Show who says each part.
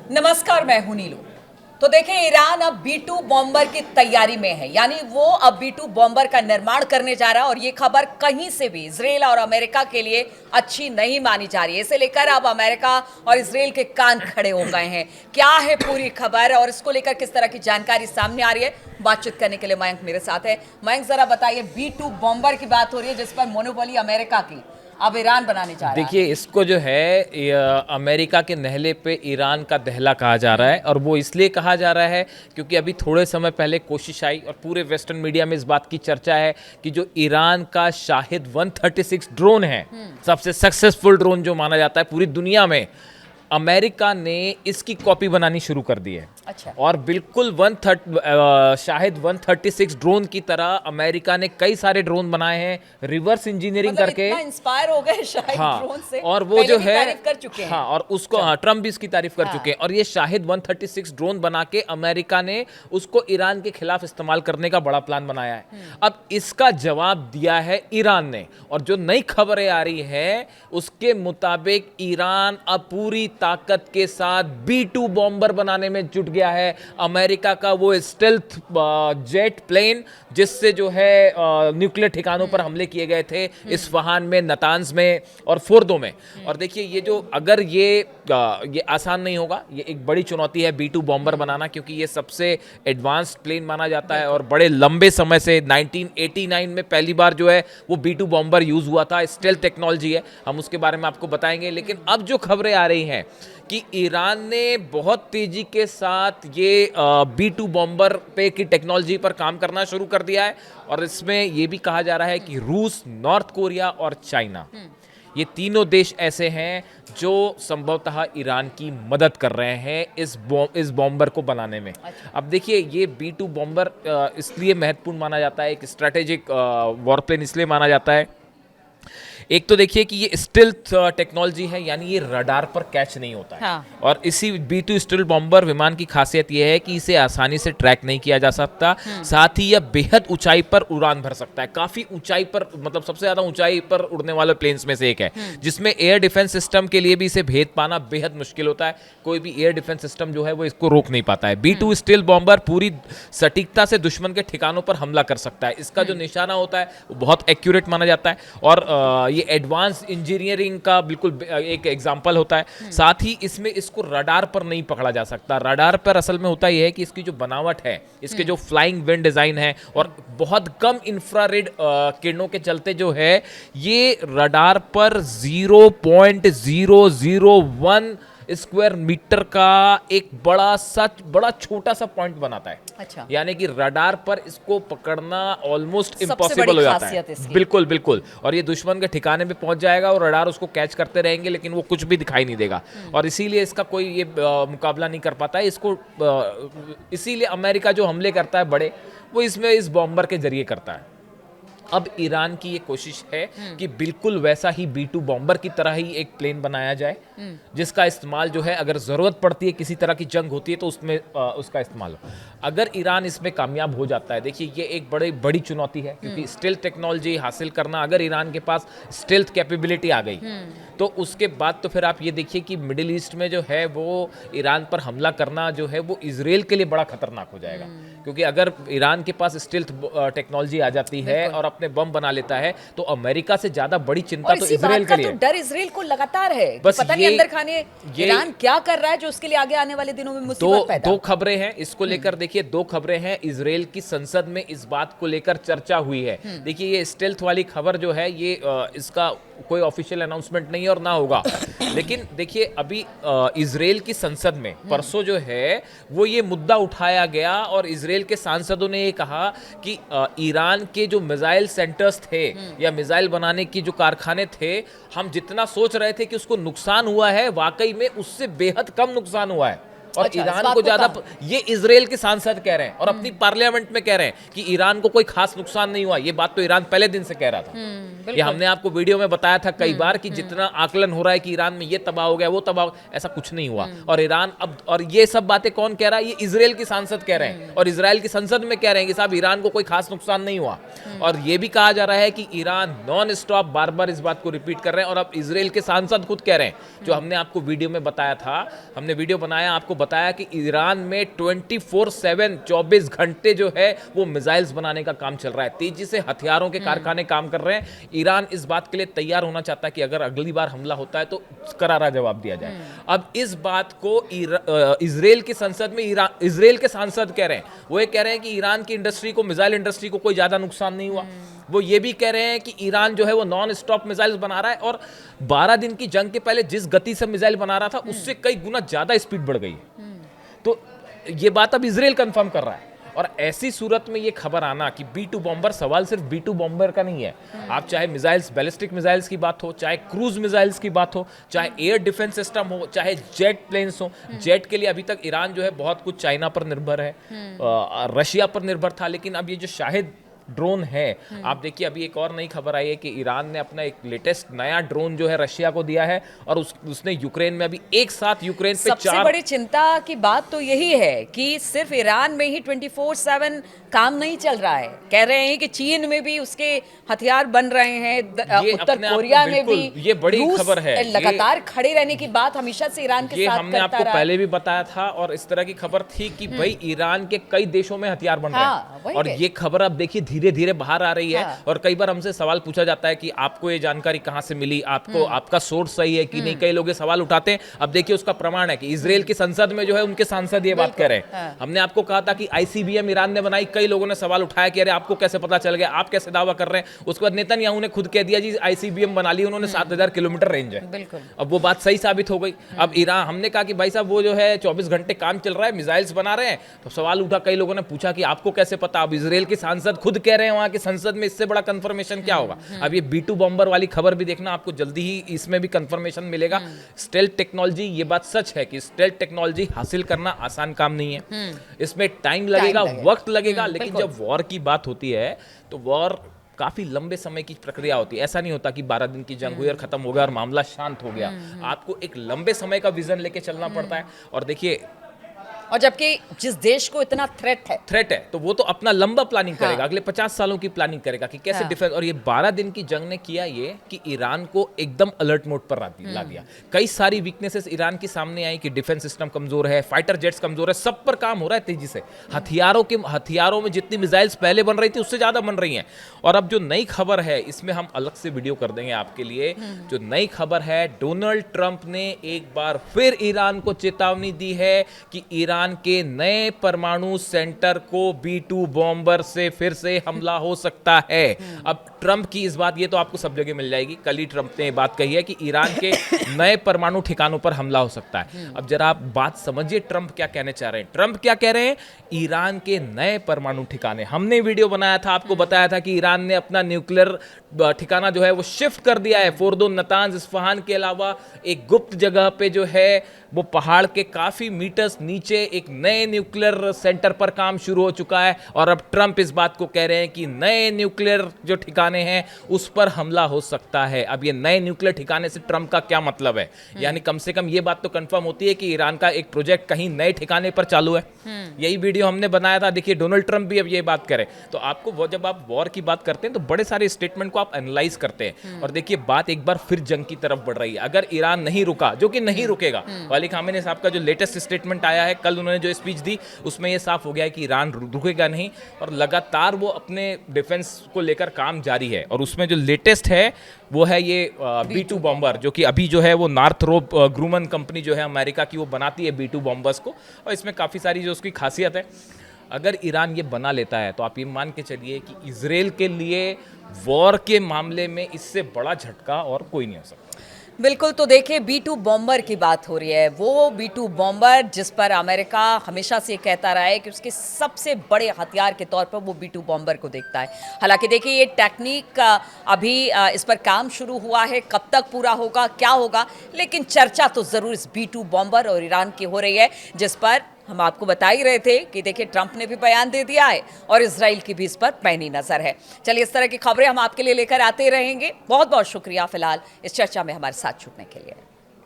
Speaker 1: नमस्कार, मैं हूं नीलू। तो देखें, ईरान अब B2 बॉम्बर की तैयारी में है, यानी वो अब B2 बॉम्बर का निर्माण करने जा रहा है। और ये खबर कहीं से भी इजराइल और अमेरिका के लिए अच्छी नहीं मानी जा रही है। इसे लेकर अब अमेरिका और इजराइल के कान खड़े हो गए हैं। क्या है पूरी खबर और इसको लेकर किस तरह की जानकारी सामने आ रही है, बातचीत करने के लिए मयंक मेरे साथ है। मयंक, जरा बताइए, B2 बॉम्बर की बात हो रही है जिस पर मोनोपोली अमेरिका की, अब ईरान बनाने जा रहा है।
Speaker 2: देखिए, इसको जो है अमेरिका के नहले पे ईरान का दहला कहा जा रहा है। और वो इसलिए कहा जा रहा है क्योंकि अभी थोड़े समय पहले कोशिश आई और पूरे वेस्टर्न मीडिया में इस बात की चर्चा है कि जो ईरान का शाहिद 136 ड्रोन है, सबसे सक्सेसफुल ड्रोन जो माना जाता है पूरी दुनिया में, अमेरिका ने इसकी कॉपी बनानी शुरू कर दी है।
Speaker 1: अच्छा।
Speaker 2: और बिल्कुल शाहिद 136 ड्रोन की तरह अमेरिका ने कई सारे ड्रोन बनाए हैं रिवर्स इंजीनियरिंग
Speaker 1: मतलब
Speaker 2: करके।
Speaker 1: इतना इंस्पायर हो गए शाहिद
Speaker 2: हाँ,
Speaker 1: ड्रोन से,
Speaker 2: और वो
Speaker 1: पहले
Speaker 2: जो
Speaker 1: भी
Speaker 2: है
Speaker 1: तारीफ कर चुके हैं।
Speaker 2: हाँ, और उसको ट्रम्प भी इसकी तारीफ कर चुके हैं। और ये शाहिद 136 ड्रोन बना के अमेरिका ने उसको ईरान के खिलाफ इस्तेमाल करने का बड़ा प्लान बनाया है। अब इसका जवाब दिया है ईरान ने। और जो नई खबरें आ रही है उसके मुताबिक ईरान अब पूरी ताकत के साथ B2 बॉम्बर बनाने में जुट गया है। अमेरिका का वो स्टेल्थ जेट प्लेन जिससे जो है न्यूक्लियर ठिकानों पर हमले किए गए थे, इस्फहान में, नतांज में और फोर्दो में। और देखिए, ये जो अगर ये आसान नहीं होगा, ये एक बड़ी चुनौती है B2 बॉम्बर बनाना, क्योंकि ये सबसे एडवांस्ड प्लेन माना जाता है। और बड़े लंबे समय से 1989 में पहली बार जो है वो B2 बॉम्बर यूज हुआ था। स्टेल्थ टेक्नोलॉजी है, हम उसके बारे में आपको बताएंगे। लेकिन अब जो खबरें आ रही हैं कि ईरान ने बहुत तेजी के साथ ये B2 बॉम्बर पे की टेक्नोलॉजी पर काम करना शुरू कर दिया है। और इसमें ये भी कहा जा रहा है कि रूस, नॉर्थ कोरिया और चाइना, ये तीनों देश ऐसे हैं जो संभवतः ईरान की मदद कर रहे हैं इस बॉम्बर को बनाने में। अब देखिए, ये B2 बॉम्बर इसलिए महत्वपूर्ण माना जाता है, एक स्ट्रैटेजिक वॉरप्लेन इसलिए माना जाता है। एक तो देखिए कि ये स्टिल्थ टेक्नोलॉजी है, यानी ये रडार पर कैच नहीं होता है।
Speaker 1: हाँ।
Speaker 2: और इसी B2 स्टिल्थ बॉम्बर विमान की खासियत यह है कि इसे आसानी से ट्रैक नहीं किया जा सकता। साथ ही यह बेहद ऊंचाई पर उड़ान भर सकता है, काफी ऊंचाई पर, मतलब सबसे ज्यादा ऊंचाई पर उड़ने वाले प्लेन्स में से एक है, जिसमें एयर डिफेंस सिस्टम के लिए भी इसे भेद पाना बेहद मुश्किल होता है। कोई भी एयर डिफेंस सिस्टम जो है वो इसको रोक नहीं पाता है। B2 स्टिल्थ बॉम्बर पूरी सटीकता से दुश्मन के ठिकानों पर हमला कर सकता है। इसका जो निशाना होता है वो बहुत एक्यूरेट माना जाता है। और ये एडवांस इंजीनियरिंग का बिल्कुल एक एग्जांपल होता है। साथ ही इसमें इसको रडार पर नहीं पकड़ा जा सकता। रडार पर असल में होता यह है कि इसकी जो बनावट है, इसके जो फ्लाइंग विंड डिजाइन है और बहुत कम इंफ्रारेड किरणों के चलते जो है ये रडार पर 0.001 स्क्वायर मीटर का एक बड़ा छोटा सा पॉइंट बनाता है।
Speaker 1: अच्छा।
Speaker 2: यानी कि रडार पर इसको पकड़ना ऑलमोस्ट
Speaker 1: सबसे
Speaker 2: इम्पॉसिबल
Speaker 1: बड़ी
Speaker 2: हो जाता
Speaker 1: खासियत
Speaker 2: है।
Speaker 1: इसकी।
Speaker 2: बिल्कुल बिल्कुल। और ये दुश्मन के ठिकाने पे पहुंच जाएगा और रडार उसको कैच करते रहेंगे, लेकिन वो कुछ भी दिखाई नहीं देगा। और इसीलिए इसका कोई ये मुकाबला नहीं कर पाता है इसको। इसीलिए अमेरिका जो हमले करता है बड़े, वो इसमें इस बॉम्बर के जरिए करता है। अब ईरान की ये कोशिश है कि बिल्कुल वैसा ही B2 बॉम्बर की तरह ही एक प्लेन बनाया जाए, जिसका इस्तेमाल जो है अगर ज़रूरत पड़ती है, किसी तरह की जंग होती है तो उसमें उसका इस्तेमाल हो। अगर ईरान इसमें कामयाब हो जाता है, देखिए ये एक बड़ी चुनौती है, क्योंकि स्टेल्थ टेक्नोलॉजी हासिल करना, अगर ईरान के पास स्टेल्थ कैपेबिलिटी आ गई तो उसके बाद तो फिर आप ये देखिए कि मिडिल ईस्ट में जो है वो ईरान पर हमला करना जो है वो इजराइल के लिए बड़ा खतरनाक हो जाएगा। क्योंकि अगर ईरान के पास स्टेल्थ टेक्नोलॉजी आ जाती है और अपने बम बना लेता है तो अमेरिका से ज्यादा बड़ी चिंता तो इजराइल के लिए।
Speaker 1: तो डर इजराइल को लगातार है,
Speaker 2: बस
Speaker 1: पता नहीं अंदर खाने ईरान क्या कर रहा है जो उसके लिए आगे आने वाले दिनों में मुसीबत पैदा।
Speaker 2: दो खबरें हैं इसको लेकर। देखिए, दो खबरें हैं। इजराइल की संसद में इस बात को लेकर चर्चा हुई है। देखिए, ये स्टेल्थ वाली खबर जो है ये इसका कोई ऑफिशियल अनाउंसमेंट नहीं और ना होगा। लेकिन देखिए, अभी इजराइल की संसद में परसों जो है वो ये मुद्दा उठाया गया और इजराइल के सांसदों ने ये कहा कि ईरान के जो मिसाइल सेंटर्स थे या मिसाइल बनाने की जो कारखाने थे, हम जितना सोच रहे थे कि उसको नुकसान हुआ है, वाकई में उससे बेहद कम नुकसान हुआ है। और
Speaker 1: अच्छा, इस
Speaker 2: ईरान
Speaker 1: बात
Speaker 2: को
Speaker 1: को
Speaker 2: ज्यादा
Speaker 1: कहा।
Speaker 2: ये इजराइल के सांसद कह रहे हैं और अपनी पार्लियामेंट में कह रहे हैं कि ईरान को कोई खास नुकसान नहीं हुआ। ये बात तो ईरान पहले दिन से कह रहा था। ये हमने आपको वीडियो में बताया था कई बार कि जितना आकलन हो रहा है कि ईरान में ये तबाह हो गया, वो तबाह, ऐसा कुछ नहीं हुआ। और ईरान अब, और ये सब बातें कौन कह रहा है? ये इजराइल के सांसद कह रहे हैं और इजराइल की संसद में कह रहे हैं कि साहब ईरान को कोई खास नुकसान नहीं हुआ। और ये भी कहा जा रहा है कि ईरान नॉन स्टॉप बार बार इस बात को रिपीट कर रहे हैं। और अब इजराइल के सांसद खुद कह रहे हैं, जो हमने आपको वीडियो में बताया था, हमने वीडियो बनाया, आपको बताया कि ईरान में 24/7 24 घंटे जो है वो मिसाइल्स बनाने का काम चल रहा है। तेजी से हथियारों के कारखाने काम कर रहे हैं। ईरान इस बात के लिए तैयार होना चाहता है कि अगर अगली बार हमला होता है तो करारा जवाब दिया जाए। अब इस बात को इजराइल की संसद में इजराइल के सांसद कह रहे हैं। वो ये कह रहे हैं कि ईरान की इंडस्ट्री को, मिसाइल इंडस्ट्री को कोई ज्यादा नुकसान नहीं हुआ। वो ये भी कह रहे हैं कि ईरान जो है वो नॉन स्टॉप मिसाइल्स बना रहा है और 12 दिन की जंग के पहले जिस गति से मिसाइल बना रहा था उससे कई गुना ज्यादा स्पीड बढ़ गई है। तो ये बात अब इजराइल कंफर्म कर रहा है। और ऐसी सूरत में ये खबर आना कि B2 बॉम्बर, सवाल सिर्फ B2 बॉम्बर का नहीं है। आप चाहे मिसाइल्स, बैलिस्टिक मिसाइल्स की बात हो, चाहे क्रूज मिसाइल्स की बात हो, चाहे एयर डिफेंस सिस्टम हो, चाहे जेट प्लेन्स हो। जेट के लिए अभी तक ईरान जो है बहुत कुछ चाइना पर निर्भर है, रशिया पर निर्भर था। लेकिन अब ये जो शाहिद ड्रोन है, आप देखिए अभी एक और नई खबर आई है कि ईरान ने अपना एक लेटेस्ट नया ड्रोन जो है रशिया को दिया है और उसने यूक्रेन में अभी एक साथ यूक्रेन पे
Speaker 1: सबसे
Speaker 2: 4
Speaker 1: बड़ी चिंता की बात तो यही है कि सिर्फ ईरान में ही 24/7 काम नहीं चल रहा है। कह रहे हैं कि चीन में भी उसके हथियार बन रहे हैं, उत्तर
Speaker 2: अपने आप में
Speaker 1: कोरिया में भी।
Speaker 2: बिल्कुल, ये बड़ी
Speaker 1: रूस
Speaker 2: खबर है।
Speaker 1: लगातार खड़े रहने की बात हमेशा से ईरान के
Speaker 2: ये
Speaker 1: साथ
Speaker 2: हमने
Speaker 1: करता
Speaker 2: आपको
Speaker 1: रहा।
Speaker 2: पहले भी बताया था और इस तरह की खबर थी कि भाई ईरान के कई देशों में हथियार बन रहे हैं।
Speaker 1: वही
Speaker 2: और
Speaker 1: है।
Speaker 2: ये खबर अब देखिए धीरे धीरे बाहर आ रही है। और कई बार हमसे सवाल पूछा जाता है कि आपको ये जानकारी कहां से मिली, आपको आपका सोर्स सही है कि नहीं। कई लोग ये सवाल उठाते हैं। अब देखिए उसका प्रमाण है कि इजराइल की संसद में जो है उनके सांसद ये बात कह रहे हैं। हमने आपको कहा था कि ICBM ईरान ने बनाई। कई लोगों ने सवाल उठाया कि अरे आपको कैसे पता चल गया, आप कैसे दावा कर रहे हैं। उसके बाद नेतन्याहू ने खुद कह दिया जी ICBM बना ली उन्होंने, 7000 किलोमीटर रेंज है।
Speaker 1: बिल्कुल।
Speaker 2: अब वो बात सही साबित हो गई। अब ईरान, हमने कहा कि भाई साहब वो जो है 24 घंटे काम चल रहा है, मिसाइल्स बना रहे हैं। तो सवाल उठा, कई लोगों ने पूछा कि आपको कैसे पता। अब इजराइल के सांसद खुद कह रहे हैं वहां की संसद में, इससे बड़ा कंफर्मेशन क्या होगा। अब ये B2 बॉम्बर वाली खबर भी देखना, आपको जल्दी ही इसमें भी कंफर्मेशन मिलेगा। स्टेल्थ टेक्नोलॉजी, ये बात सच है कि स्टेल्थ टेक्नोलॉजी हासिल करना आसान काम नहीं है। इसमें टाइम लगेगा, वक्त लगेगा। लेकिन जब वॉर की बात होती है तो वॉर काफी लंबे समय की प्रक्रिया होती है। ऐसा नहीं होता कि 12 दिन की जंग हुई और खत्म हो गया और मामला शांत हो गया। आपको एक लंबे समय का विजन लेके चलना पड़ता है। और देखिए,
Speaker 1: और जबकि जिस देश को इतना थ्रेट है
Speaker 2: तो वो तो अपना लंबा प्लानिंग करेगा, अगले 50 सालों की प्लानिंग करेगा कि कैसे डिफेंस। और ये 12 दिन की जंग ने किया ये कि ईरान को एकदम अलर्ट मोड पर ला दिया। कई सारी वीकनेसेस ईरान की सामने आई कि डिफेंस सिस्टम कमजोर है, फाइटर जेट्स कमजोर है, सब पर काम हो रहा है तेजी से। हथियारों में जितनी मिसाइल्स पहले बन रही थी उससे ज्यादा बन रही हैं। और अब जो नई खबर है, इसमें हम अलग से वीडियो कर देंगे आपके लिए। जो नई खबर है, डोनाल्ड ट्रंप ने एक बार फिर ईरान को चेतावनी दी है कि ईरान के नए परमाणु सेंटर को B2 बॉम्बर से फिर से हमला हो सकता है। अब ट्रंप की इस बात, ये तो आपको सब जगह मिल जाएगी, कल ही ट्रंप ने ये बात कही है कि ईरान के नए परमाणु ठिकानों पर हमला हो सकता है। अब जरा आप बात समझिए ट्रंप क्या कहने चाह रहे हैं। ट्रंप क्या कह रहे हैं? ईरान के नए परमाणु ठिकाने, हमने वीडियो बनाया था, आपको बताया था कि ईरान ने अपना न्यूक्लियर ठिकाना जो है वो शिफ्ट कर दिया है। फोर्दो, नतांज, इस्फहान के अलावा एक गुप्त जगह पे जो है वो पहाड़ के काफी मीटर्स नीचे एक नए न्यूक्लियर सेंटर पर काम शुरू हो चुका है। और अब ट्रंप इस बात को कह रहे हैं कि नए न्यूक्लियर जो ठिकाने हैं उस पर हमला हो सकता है। अब ये नए न्यूक्लियर ठिकाने से ट्रंप का क्या मतलब है? यानी कम से कम ये बात तो कंफर्म होती है कि ईरान का एक प्रोजेक्ट कहीं नए ठिकाने पर चालू है। यही वीडियो हमने बनाया था। देखिए डोनाल्ड ट्रंप भी अब ये बात करे। तो आपको वो, जब आप वॉर की बात करते हैं तो बड़े सारे स्टेटमेंट को आप एनालाइज करते हैं। और देखिए बात एक बार फिर जंग की तरफ बढ़ रही है। अगर ईरान नहीं रुका, जो कि नहीं रुकेगा, वाली खामेनी साहब का जो लेटेस्ट स्टेटमेंट आया है, कल उन्होंने जो स्पीच दी उसमें ये साफ हो गया है कि ईरान रुकेगा नहीं और लगातार वो अपने डिफेंस को लेकर काम जारी है। और उसमें जो लेटेस्ट है वो है ये B2 बॉम्बर, जो कि अभी जो है वो नॉर्थरोप ग्रूमन कंपनी जो है अमेरिका की, वो बनाती है B2 बॉम्बर्स को। और इसमें काफ़ी सारी जो उसकी खासियत है, अगर ईरान ये बना लेता है तो आप ये मान के चलिए कि इजराइल के लिए वॉर के मामले में इससे बड़ा झटका और कोई नहीं हो सकता।
Speaker 1: बिल्कुल, तो देखिए B2 बॉम्बर की बात हो रही है। वो B2 बॉम्बर जिस पर अमेरिका हमेशा से कहता रहा है कि उसके सबसे बड़े हथियार के तौर पर वो B2 बॉम्बर को देखता है। हालाँकि देखिए ये टेक्निक अभी इस पर काम शुरू हुआ है, कब तक पूरा होगा, क्या होगा? लेकिन चर्चा तो ज़रूर इस B2 बॉम्बर और ईरान की हो रही है, जिस पर हम आपको बता ही रहे थे कि देखिए ट्रंप ने भी बयान दे दिया है और इजराइल की भी इस पर पैनी नजर है। चलिए इस तरह की खबरें हम आपके लिए लेकर आते रहेंगे। बहुत बहुत शुक्रिया फिलहाल इस चर्चा में हमारे साथ जुड़ने के लिए।